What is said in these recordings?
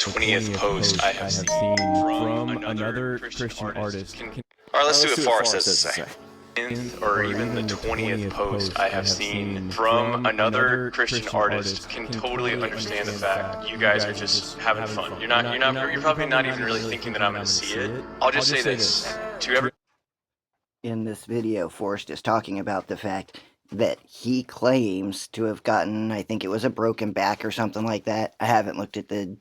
20th post I have seen from another Christian artist. All right, let's do what Forrest has to say. Or even the 20th post I have seen from another Christian artist can totally understand the fact you guys are just having fun. You're probably not even really thinking that I'm going to see it. I'll just say this to every. In this video, Forrest is talking about the fact that he claims to have gotten, I think it was a broken back or something like that. I haven't looked at the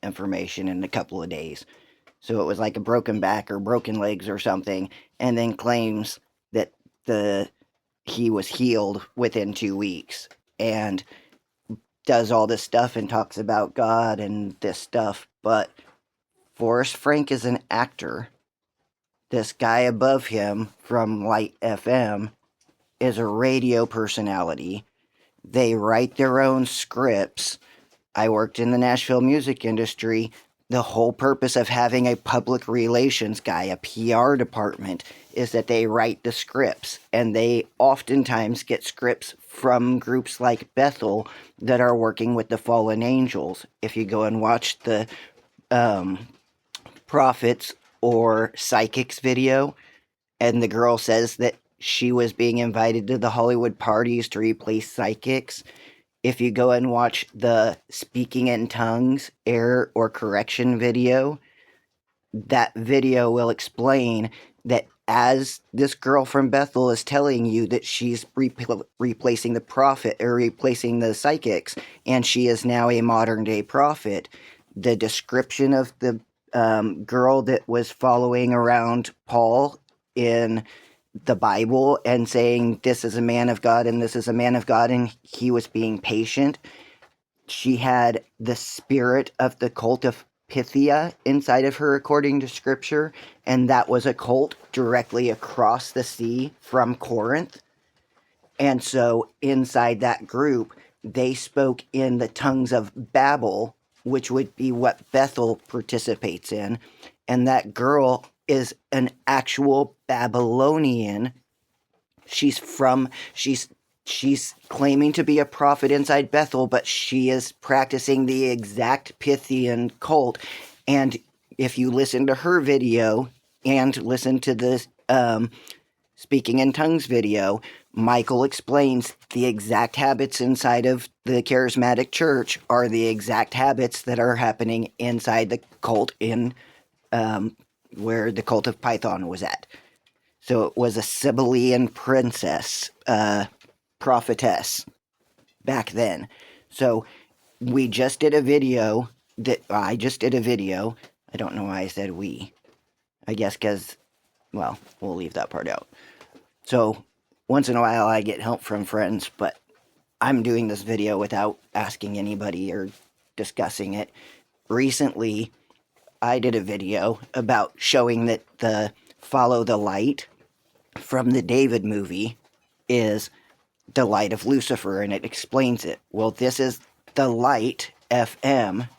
information in a couple of days. So it was like a broken back or broken legs or something, and then claims that he was healed within 2 weeks, and does all this stuff and talks about God and this stuff. But Forrest Frank is an actor. This guy above him from Light FM is a radio personality. They write their own scripts. I worked in the Nashville music industry. The whole purpose of having a public relations guy, a PR department, is that they write the scripts. And they oftentimes get scripts from groups like Bethel that are working with the fallen angels. If you go and watch the prophets or psychics video, and the girl says that she was being invited to the Hollywood parties to replace psychics. If you go and watch the speaking in tongues error or correction video, that video will explain that as this girl from Bethel is telling you that she's replacing the prophet or replacing the psychics, and she is now a modern day prophet, the description of the girl that was following around Paul in the Bible and saying this is a man of God and this is a man of God, and he was being patient. She had the spirit of the cult of Pythia inside of her according to scripture, and that was a cult directly across the sea from Corinth. And so inside that group, they spoke in the tongues of Babel, which would be what Bethel participates in. And that girl is an actual Babylonian. She's claiming to be a prophet inside Bethel, but she is practicing the exact Pythian cult. And if you listen to her video and listen to the speaking in tongues video, Michael explains the exact habits inside of the charismatic church are the exact habits that are happening inside the cult in where the cult of Python was at. So it was a Sibylline princess, prophetess back then. So we just did a video I just did a video. I don't know why I said we. I guess because, well, we'll leave that part out. So once in a while I get help from friends, but I'm doing this video without asking anybody or discussing it. Recently, I did a video about showing that the Follow the Light from the David movie is the light of Lucifer, and it explains it. Well, this is the Light FM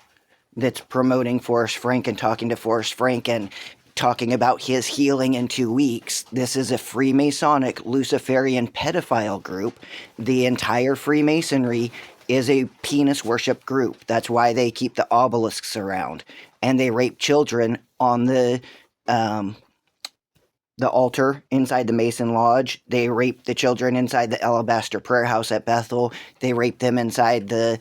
that's promoting Forrest Frank and talking to Forrest Frank and talking about his healing in 2 weeks. This is a Freemasonic Luciferian pedophile group. The entire Freemasonry is a penis worship group. That's why they keep the obelisks around. And they rape children on the altar inside the Mason Lodge. They rape the children inside the Alabaster Prayer House at Bethel. They rape them inside the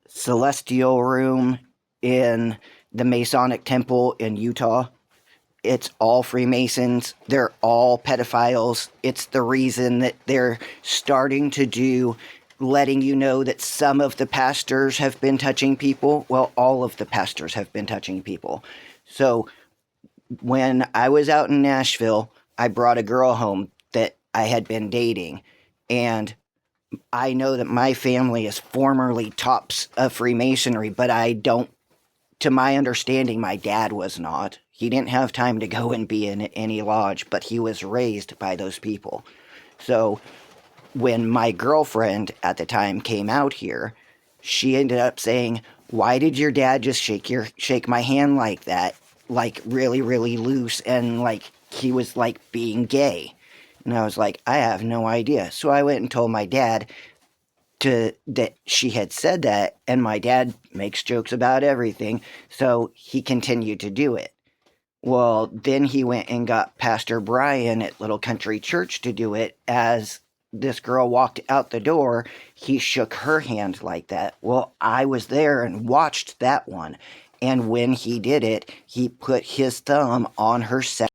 Celestial Room in the Masonic Temple in Utah. It's all Freemasons. They're all pedophiles. It's the reason that they're starting to do, letting you know that some of the pastors have been touching people. Well, all of the pastors have been touching people. So when I was out in Nashville, I brought a girl home that I had been dating, and I know that my family is formerly tops of Freemasonry, but to my understanding, my dad was not. He didn't have time to go and be in any lodge, but he was raised by those people. So when my girlfriend at the time came out here, she ended up saying, "Why did your dad just shake my hand like that? Like really, really loose, and like he was like being gay." And I was like, I have no idea. So I went and told my dad, that she had said that, and my dad makes jokes about everything, so he continued to do it. Well, then he went and got Pastor Brian at Little Country Church to do it. As this girl walked out the door, he shook her hand like that. Well, I was there and watched that one. And when he did it, he put his thumb on her